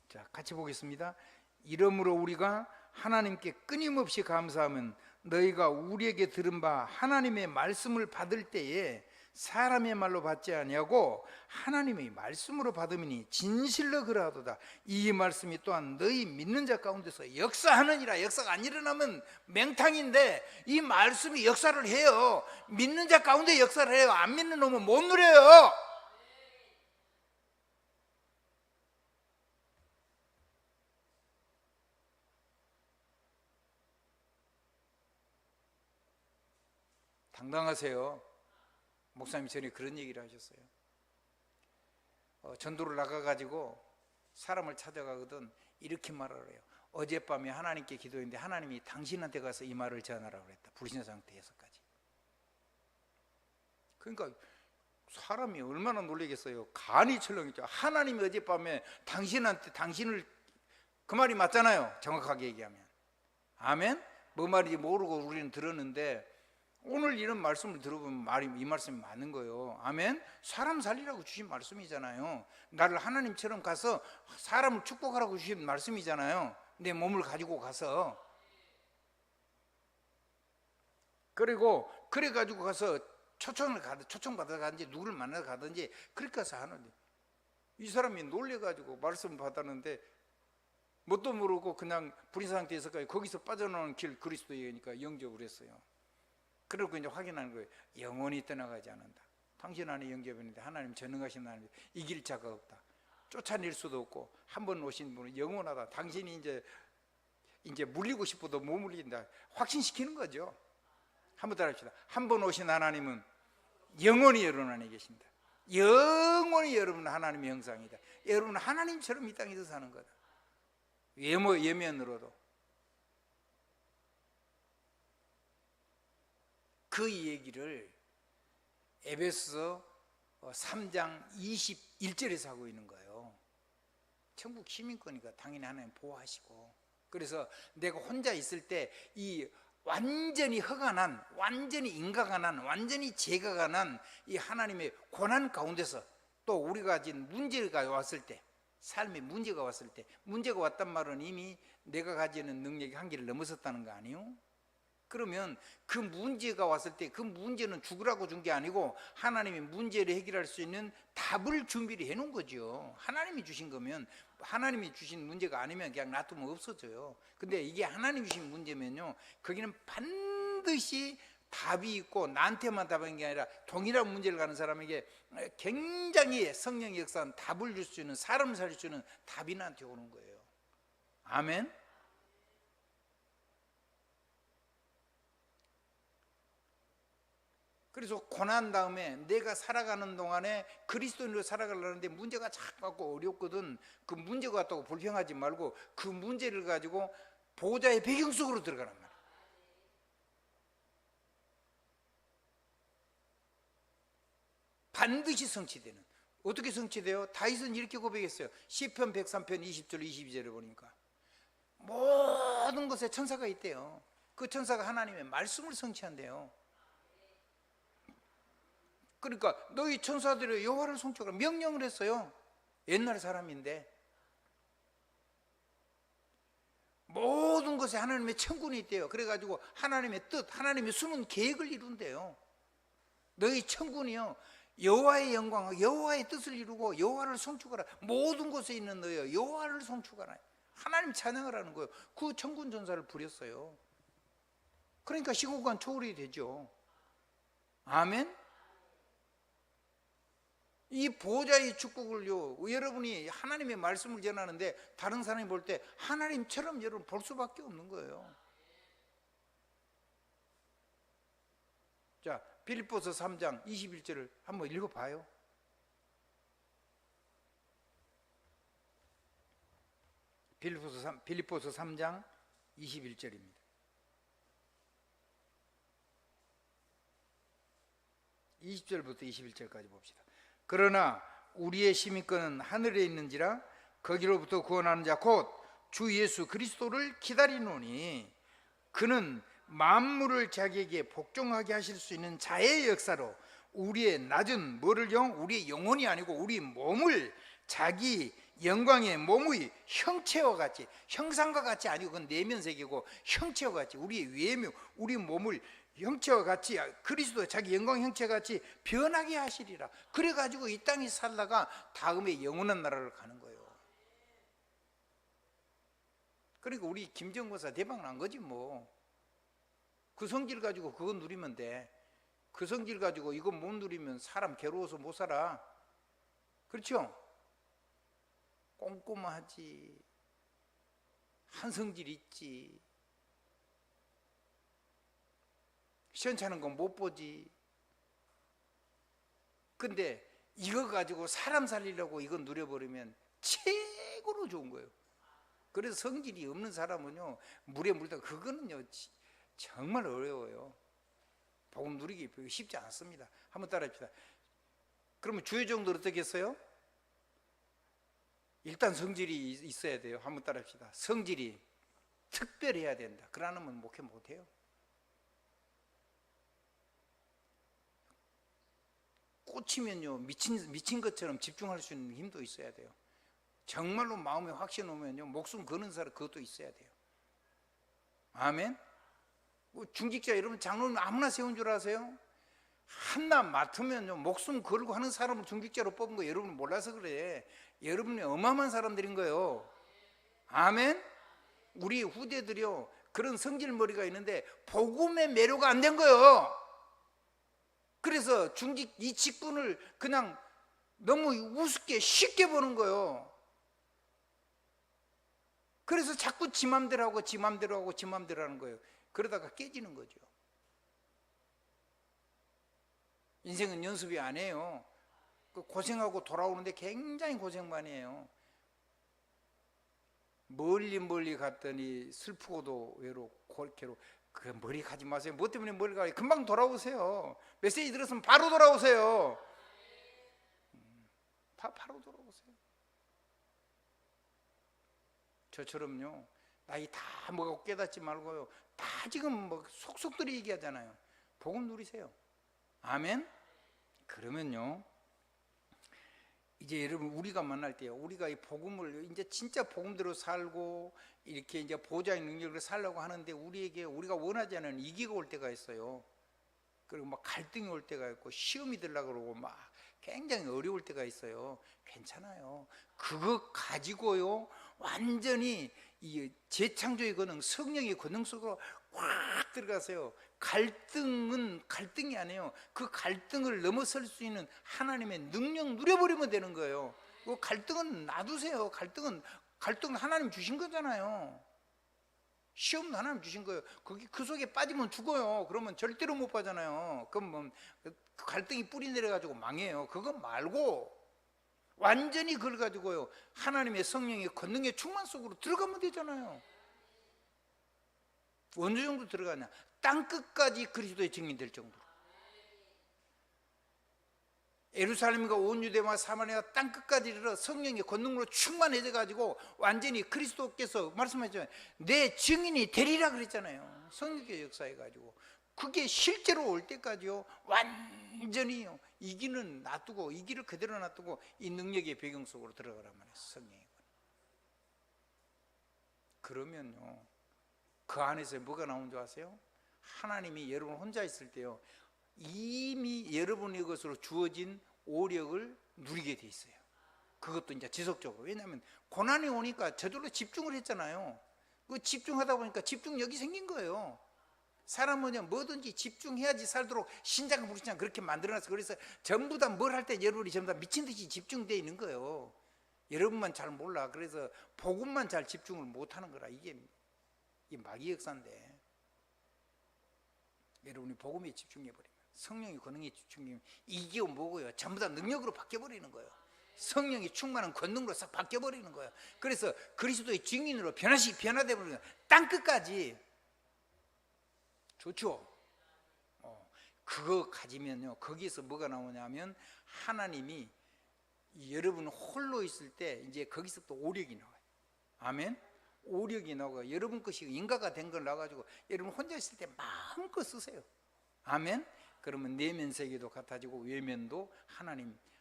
자, 같이 보겠습니다. 이러므로 우리가 하나님께 끊임없이 감사하면 너희가 우리에게 들은 바 하나님의 말씀을 받을 때에 사람의 말로 받지 아니하고 하나님의 말씀으로 받음이니 진실로 그러하도다. 이 말씀이 또한 너희 믿는 자 가운데서 역사하느니라. 역사가 안 일어나면 맹탕인데 이 말씀이 역사를 해요. 믿는 자 가운데 역사를 해요. 안 믿는 놈은 못 누려요. 당당하세요. 목사님 전에 그런 얘기를 하셨어요. 전도를 나가가지고 사람을 찾아가거든 이렇게 말을 해요. 어젯밤에 하나님께 기도했는데 하나님이 당신한테 가서 이 말을 전하라고 그랬다. 불신 상태에서까지. 그러니까 사람이 얼마나 놀라겠어요. 간이 철렁했죠. 하나님이 어젯밤에 당신한테 당신을 그 말이 맞잖아요. 정확하게 얘기하면. 아멘? 뭐 말인지 모르고 우리는 들었는데 오늘 이런 말씀을 들어보면 이 말씀이 맞는 거예요. 아멘? 사람 살리라고 주신 말씀이잖아요. 나를 하나님처럼 가서 사람을 축복하라고 주신 말씀이잖아요. 내 몸을 가지고 가서. 그리고 그래가지고 가서 초청받아 가든지 누구를 만나서 가든지 그렇게 가서 하는데 이 사람이 놀래가지고 말씀을 받았는데 뭣도 모르고 그냥 불인 상태에서까지 거기서 빠져나오는 길 그리스도이니까 영접을 했어요. 그리고 이제 확인하는 거예요. 영원히 떠나가지 않는다. 당신 안에 영접했는데 하나님 전능하신 하나님 이길 자가 없다. 쫓아낼 수도 없고 한 번 오신 분은 영원하다. 당신이 이제 물리고 싶어도 못 물린다. 확신시키는 거죠. 한번 따라합시다. 한 번 오신 하나님은 영원히 여러분 안에 계신다. 영원히 여러분은 하나님의 형상이다. 여러분은 하나님처럼 이 땅에서 사는 거다. 예면으로도. 그 얘기를 에베소서 3장 21절에서 하고 있는 거예요. 천국 시민권이니까 당연히 하나님 보호하시고. 그래서 내가 혼자 있을 때 이 완전히 허가 난, 완전히 인가가 난, 완전히 제거가 난 이 하나님의 고난 가운데서 또 우리가 가진 문제가 왔을 때, 삶에 문제가 왔을 때, 문제가 왔단 말은 이미 내가 가지는 능력이 한계를 넘어섰다는 거 아니에요? 그러면 그 문제가 왔을 때 그 문제는 죽으라고 준 게 아니고 하나님이 문제를 해결할 수 있는 답을 준비를 해놓은 거죠. 하나님이 주신 거면, 하나님이 주신 문제가 아니면 그냥 놔두면 없어져요. 근데 이게 하나님이 주신 문제면요, 거기는 반드시 답이 있고 나한테만 답한 게 아니라 동일한 문제를 가는 사람에게 굉장히 성령의 역사는 답을 줄 수 있는, 사람을 살릴 수 있는 답이 나한테 오는 거예요. 아멘. 그래서 고난 다음에 내가 살아가는 동안에 그리스도인으로 살아가려는데 문제가 자꾸 어렵거든. 그 문제가 왔다고 불평하지 말고 그 문제를 가지고 보호자의 배경 속으로 들어가란 말이야. 반드시 성취되는. 어떻게 성취돼요? 다윗은 이렇게 고백했어요. 시편 103편 20절 22절을 보니까 모든 것에 천사가 있대요. 그 천사가 하나님의 말씀을 성취한대요. 그러니까 너희 천사들이 여호와를 송축하라 명령을 했어요. 옛날 사람인데 모든 것에 하나님의 천군이 있대요. 그래가지고 하나님의 뜻, 하나님의 숨은 계획을 이룬대요. 너희 천군이요, 여호와의 영광, 여호와의 뜻을 이루고 여호와를 송축하라. 모든 곳에 있는 너희 여호와를 송축하라. 하나님 찬양하라는 거예요. 그 천군 전사를 부렸어요. 그러니까 시공간 초월이 되죠. 아멘. 이 보호자의 축복을요, 여러분이 하나님의 말씀을 전하는데 다른 사람이 볼 때 하나님처럼 여러분 볼 수밖에 없는 거예요. 빌립보서 3장 21절을 한번 읽어봐요. 빌립보서 3장 21절입니다. 20절부터 21절까지 봅시다. 그러나 우리의 시민권은 하늘에 있는지라 거기로부터 구원하는 자 곧 주 예수 그리스도를 기다리노니 그는 만물을 자기에게 복종하게 하실 수 있는 자의 역사로 우리의 낮은 우리의 영혼이 아니고 우리 몸을 자기 영광의 몸의 형체와 같이, 형상과 같이 아니고 그건 내면 세계고 형체와 같이 우리의 외모, 우리 몸을 형체와 같이 그리스도 자기 영광 형체와 같이 변하게 하시리라. 그래가지고 이 땅에 살다가 다음에 영원한 나라를 가는 거예요. 그러니까 우리 김정권사 대박 난 거지 뭐. 그 성질 가지고 그거 누리면 돼. 그 성질 가지고 이거 못 누리면 사람 괴로워서 못 살아. 그렇죠? 꼼꼼하지, 한성질 있지, 시원찮은 건 못 보지. 근데 이거 가지고 사람 살리려고 이거 누려버리면 최고로 좋은 거예요. 그래서 성질이 없는 사람은요, 물에 물다 그거는요 정말 어려워요. 복음 누리기 쉽지 않습니다. 한번 따라합시다. 그러면 주의 종들 어떻게 했어요? 일단 성질이 있어야 돼요. 한번 따라합시다. 성질이 특별해야 된다. 그러면 목회 못해요. 꽂히면요 미친 것처럼 집중할 수 있는 힘도 있어야 돼요. 정말로 마음에 확신 오면요 목숨 거는 사람 그것도 있어야 돼요. 아멘. 중직자 여러분 장로님 아무나 세운 줄 아세요? 하나 맡으면요 목숨 걸고 하는 사람을 중직자로 뽑은 거 여러분이 몰라서 그래. 여러분이 어마어마한 사람들인 거예요. 아멘. 우리 후대들이요 그런 성질머리가 있는데 복음의 매료가 안 된 거예요. 그래서 이 직분을 그냥 너무 우습게 쉽게 보는 거예요. 그래서 자꾸 지 맘대로 하고 지 맘대로 하고 지 맘대로 하는 거예요. 그러다가 깨지는 거죠. 인생은 연습이 아니에요. 고생하고 돌아오는데 굉장히 고생 많이 해요. 멀리 갔더니 슬프고도 외롭고 괴롭고 그 머리 가지 마세요. 뭐 때문에 머리 가요? 금방 돌아오세요. 메시지 들었으면 바로 돌아오세요. 바로 돌아오세요. 저처럼요 나이 다 먹고 깨닫지 말고요 다 지금 뭐 속속들이 얘기하잖아요. 복음 누리세요. 아멘. 그러면요 이제 여러분 우리가 만날 때요 우리가 이 복음을 이제 진짜 복음대로 살고 이렇게 이제 보좌의 능력으로 살려고 하는데 우리가 원하지 않은 위기가 올 때가 있어요. 그리고 막 갈등이 올 때가 있고 시험이 들려고 그러고 막 굉장히 어려울 때가 있어요. 괜찮아요. 그거 가지고요 완전히 이 재창조의 권능, 성령의 권능 속으로 확 들어가세요. 갈등은 갈등이 아니에요. 그 갈등을 넘어설 수 있는 하나님의 능력 누려버리면 되는 거예요. 그 갈등은 놔두세요. 갈등은 하나님 주신 거잖아요. 시험도 하나님 주신 거예요. 그 속에 빠지면 죽어요. 그러면 절대로 못 빠잖아요. 그럼 뭐 갈등이 뿌리 내려가지고 망해요. 그거 말고 완전히 그걸 가지고요 하나님의 성령의 권능의 충만 속으로 들어가면 되잖아요. 어느 정도 들어가냐? 땅 끝까지 그리스도의 증인될 정도로. 예루살렘과 온 유대와 사마리아 땅 끝까지 이르러 성령의 권능으로 충만해져 가지고 완전히 그리스도께서 말씀하셨잖아요. 내 증인이 되리라 그랬잖아요. 성령의 역사해 가지고 그게 실제로 올 때까지요 완전히요 이 길은 놔두고 이 길을 그대로 놔두고 이 능력의 배경 속으로 들어가란 말이에요. 성령의 권. 그러면요 그 안에서 뭐가 나온 줄 아세요? 하나님이 여러분 혼자 있을 때요 이미 여러분의 것으로 주어진 오력을 누리게 돼 있어요. 그것도 이제 지속적으로. 왜냐하면 고난이 오니까 저절로 집중을 했잖아요. 그 집중하다 보니까 집중력이 생긴 거예요. 사람은 뭐든지 집중해야지 살도록 신장과 불신장 그렇게 만들어놨어요. 그래서 전부 다 뭘 할 때 여러분이 전부 다 미친 듯이 집중되어 있는 거예요. 여러분만 잘 몰라. 그래서 복음만 잘 집중을 못하는 거라. 이게 마귀 역사인데 여러분이 복음에 집중해버리면 성령의 권능이 집중되면 이게 뭐고요? 전부 다 능력으로 바뀌어버리는 거예요. 성령이 충만한 권능으로 싹 바뀌어버리는 거예요. 그래서 그리스도의 증인으로 변화되어 버리는 거예요. 땅끝까지. 좋죠? 그거 가지면요, 거기에서 뭐가 나오냐면 하나님이 여러분 홀로 있을 때 이제 거기서부터 오력이 나와요. 아멘. 오력이 나오고 여러분 것이 인가가 된 걸 나와가지고 여러분 혼자 있을 때 마음껏 쓰세요. 아멘. 그러면 내면 세계도 같아지고 외면도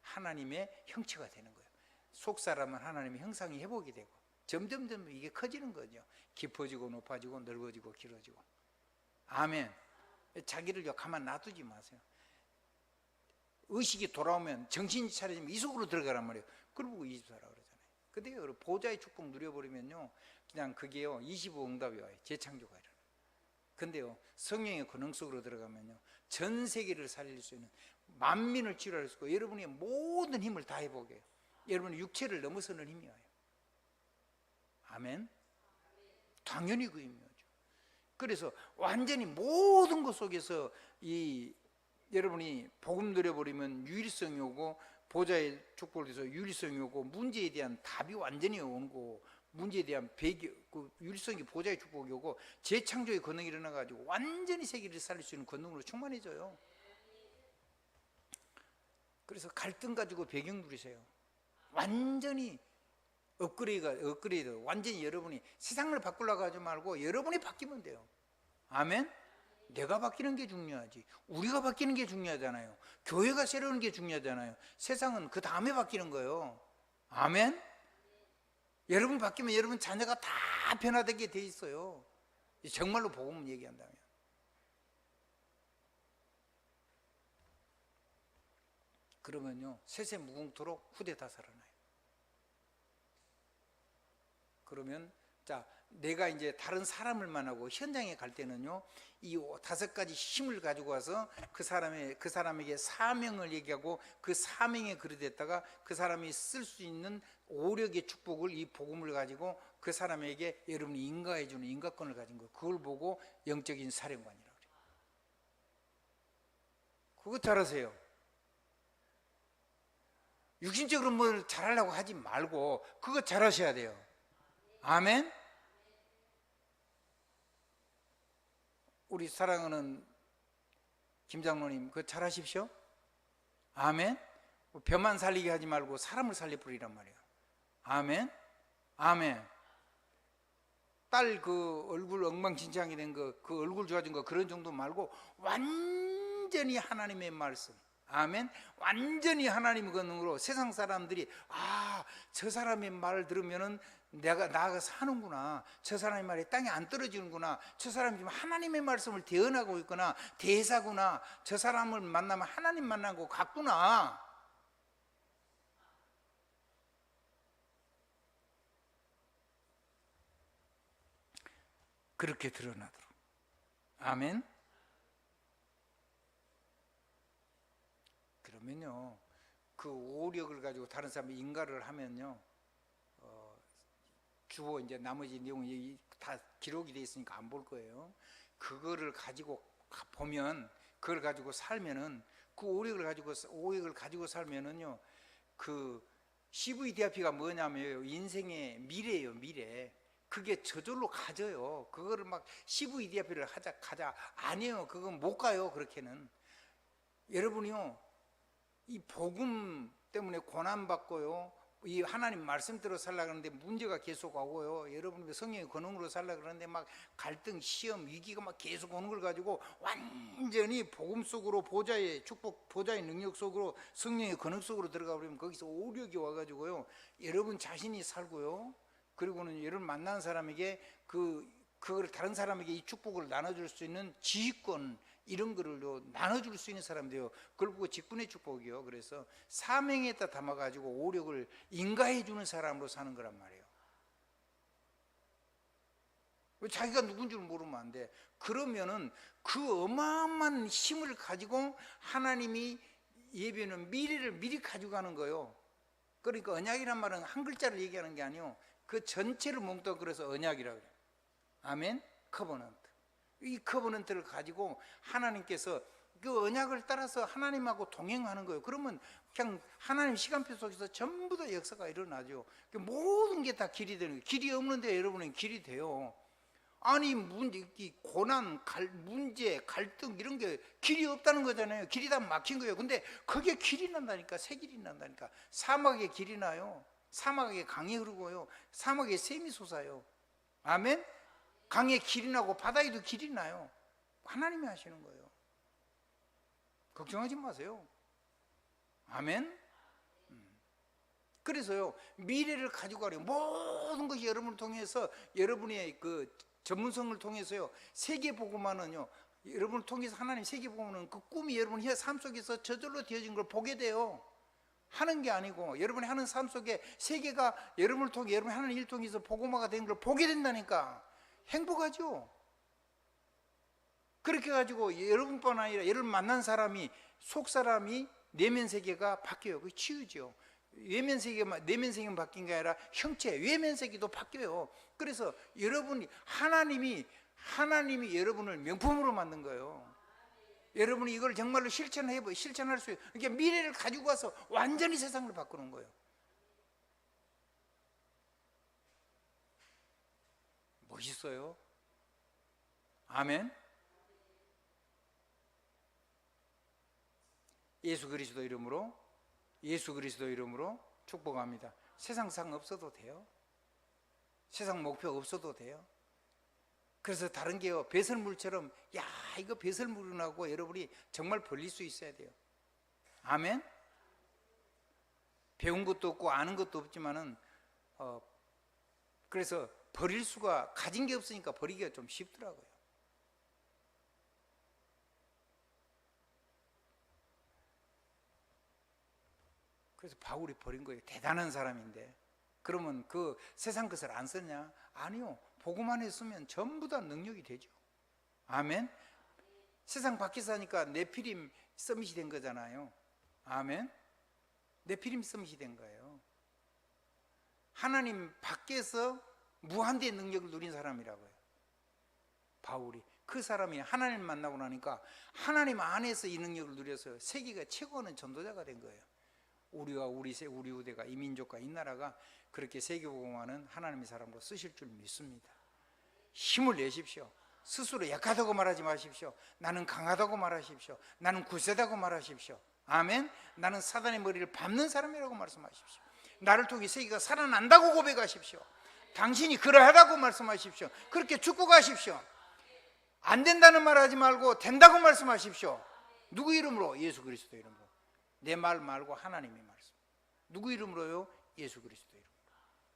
하나님의 형체가 되는 거예요. 속 사람은 하나님의 형상이 회복이 되고 점점점 이게 커지는 거죠. 깊어지고 높아지고 넓어지고 길어지고. 아멘. 자기를 가만 놔두지 마세요. 의식이 돌아오면 정신이 차려지면 이 속으로 들어가란 말이에요. 그러고 24라 그러잖아요. 근데 보좌의 축복 누려버리면요, 그냥 그게요 25응답이 와요. 재창조가 일어나요. 근데요 성령의 권능 속으로 들어가면요 전 세계를 살릴 수 있는, 만민을 치료할 수 있고 여러분의 모든 힘을 다 해보게 해요. 여러분의 육체를 넘어서는 힘이 와요. 아멘. 당연히 그 힘이죠. 그래서 완전히 모든 것 속에서 여러분이 복음 누려버리면 유일성이 오고, 보좌의 축복을 해서 유일성이 오고, 문제에 대한 답이 완전히 오고, 문제에 대한 그 유일성이 보좌의 축복이 오고, 재창조의 권능이 일어나가지고 완전히 세계를 살릴 수 있는 권능으로 충만해져요. 그래서 갈등 가지고 배경 누리세요. 완전히 업그레이드, 완전히 여러분이 세상을 바꾸려고 하지 말고 여러분이 바뀌면 돼요. 아멘. 내가 바뀌는 게 중요하지. 우리가 바뀌는 게 중요하잖아요. 교회가 새로운 게 중요하잖아요. 세상은 그 다음에 바뀌는 거예요. 아멘. 여러분 바뀌면 여러분 자녀가 다 변화되게 돼 있어요. 정말로 복음 얘기한다면. 그러면요 세세 무궁토록 후대 다 살아나요. 그러면 자, 내가 이제 다른 사람을 만나고 현장에 갈 때는요 이 5가지 힘을 가지고 와서 그 사람에게 사명을 얘기하고 그 사명에 그릇했다가 그 사람이 쓸 수 있는 오력의 축복을, 이 복음을 가지고 그 사람에게 여러분이 인가해 주는 인가권을 가진 거, 그걸 보고 영적인 사령관이라고 그래요. 그거 잘하세요. 육신적으로 뭘 잘하려고 하지 말고 그거 잘하셔야 돼요. 아멘. 우리 사랑하는 김 장로님 그거 잘하십시오. 아멘. 벼만 살리게 하지 말고 사람을 살려버리란 말이에요. 아멘. 아멘. 딸 그 얼굴 엉망진창이 된 거, 그 얼굴 좋아진 거 그런 정도 말고 완전히 하나님의 말씀. 아멘. 완전히 하나님의 권능으로 세상 사람들이 저 사람의 말을 들으면은 나가 사는구나, 저 사람의 말이 땅에 안 떨어지는구나, 저 사람이 지금 하나님의 말씀을 대언하고 있구나, 대사구나, 저 사람을 만나면 하나님 만난 것 같구나. 그렇게 드러나도록. 아멘. 그러면요 그 오력을 가지고 다른 사람이 인가를 하면요 주어 이제 나머지 내용이 다 기록이 돼 있으니까 안 볼 거예요. 그거를 가지고 보면, 그걸 가지고 살면은, 그 오력을 가지고 살면은요 그 CVDIP가 뭐냐면 인생의 미래예요. 미래. 그게 저절로 가져요. 그거를 막 CVDIP를 가자 아니에요. 그건 못 가요. 그렇게는. 여러분이요 이 복음 때문에 고난받고요, 이 하나님 말씀대로 살려고 하는데 문제가 계속 오고요, 여러분이 성령의 권능으로 살려고 그러는데 막 갈등, 시험, 위기가 막 계속 오는 걸 가지고 완전히 복음 속으로, 보좌의 축복, 보좌의 능력 속으로, 성령의 권능 속으로 들어가 버리면 거기서 오력이 와가지고요 여러분 자신이 살고요, 그리고는 여러분 만난 사람에게 그걸 다른 사람에게 이 축복을 나눠줄 수 있는 지휘권, 이런 거를 나눠줄 수 있는 사람들이요. 그걸 보고 직분의 축복이요. 그래서 사명에다 담아가지고 오력을 인가해 주는 사람으로 사는 거란 말이에요. 자기가 누군 줄 모르면 안 돼. 그러면은 그 어마어마한 힘을 가지고 하나님이 예비는 미래를 미리 가져가는 거예요. 그러니까 언약이란 말은 한 글자를 얘기하는 게 아니요, 그 전체를 몽땅 그래서 언약이라고 그래요. 아멘. 커버넌트. 이 커버넌트를 가지고 하나님께서, 그 언약을 따라서 하나님하고 동행하는 거예요. 그러면 그냥 하나님 시간표 속에서 전부 다 역사가 일어나죠. 모든 게 다 길이 되는 거예요. 길이 없는데 여러분은 길이 돼요. 아니 고난, 문제, 갈등 이런 게 길이 없다는 거잖아요. 길이 다 막힌 거예요. 근데 그게 길이 난다니까. 새 길이 난다니까. 사막에 길이 나요. 사막에 강이 흐르고요. 사막에 샘이 솟아요. 아멘. 강에 길이 나고 바다에도 길이 나요. 하나님이 하시는 거예요. 걱정하지 마세요. 아멘. 그래서요, 미래를 가지고 가려 모든 것이 여러분을 통해서, 여러분의 그 전문성을 통해서요, 세계복음화는요, 여러분을 통해서 하나님 세계복음은 그 꿈이 여러분의 삶 속에서 저절로 되어진 걸 보게 돼요. 하는 게 아니고 여러분이 하는 삶 속에 세계가 여러분을 통해, 여러분이 하는 일 통해서 복음화가 된 걸 보게 된다니까. 행복하죠. 그렇게 가지고 여러분뿐 아니라 여러분 만난 사람이, 속 사람이, 내면 세계가 바뀌어요. 그게 치유죠. 외면 세계만, 내면 세계만 바뀐 게 아니라 형체, 외면 세계도 바뀌어요. 그래서 여러분이, 하나님이 여러분을 명품으로 만든 거예요. 여러분이 이걸 정말로 실천할 수 있어요. 그러니까 미래를 가지고 와서 완전히 세상을 바꾸는 거예요. 멋있어요. 아멘. 예수 그리스도 이름으로 축복합니다. 세상 상 없어도 돼요. 세상 목표 없어도 돼요. 그래서 다른 게요, 배설물처럼, 야, 이거 배설물이라고 여러분이 정말 벌릴 수 있어야 돼요. 아멘. 배운 것도 없고 아는 것도 없지만은 그래서 버릴 수가, 가진 게 없으니까 버리기가 좀 쉽더라고요. 그래서 바울이 버린 거예요. 대단한 사람인데. 그러면 그 세상 것을 안 썼냐? 아니요. 복음 안에 쓰면 전부 다 능력이 되죠. 아멘. 세상 밖에서 하니까 네피림 서밋이 된 거잖아요. 아멘. 네피림 서밋이 된 거예요. 하나님 밖에서 무한대의 능력을 누린 사람이라고요. 바울이. 그 사람이 하나님 만나고 나니까 하나님 안에서 이 능력을 누려서 세계가 최고하는 전도자가 된 거예요. 우리와 우리 후대가, 이 민족과 이 나라가 그렇게 세계복음화는 하나님의 사람으로 쓰실 줄 믿습니다. 힘을 내십시오. 스스로 약하다고 말하지 마십시오. 나는 강하다고 말하십시오. 나는 굳세다고 말하십시오. 아멘. 나는 사단의 머리를 밟는 사람이라고 말씀하십시오. 나를 통해 세계가 살아난다고 고백하십시오. 당신이 그러하다고 말씀하십시오. 그렇게 죽고 가십시오. 안 된다는 말 하지 말고 된다고 말씀하십시오. 누구 이름으로? 예수 그리스도 이름으로. 내 말 말고 하나님의 말씀. 누구 이름으로요? 예수 그리스도 이름으로.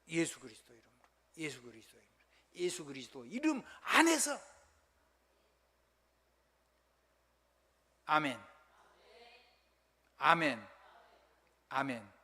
예수 그리스도 이름으로. 예수 그리스도 이름으로. 예수 그리스도 이름 안에서. 아멘. 아멘. 아멘.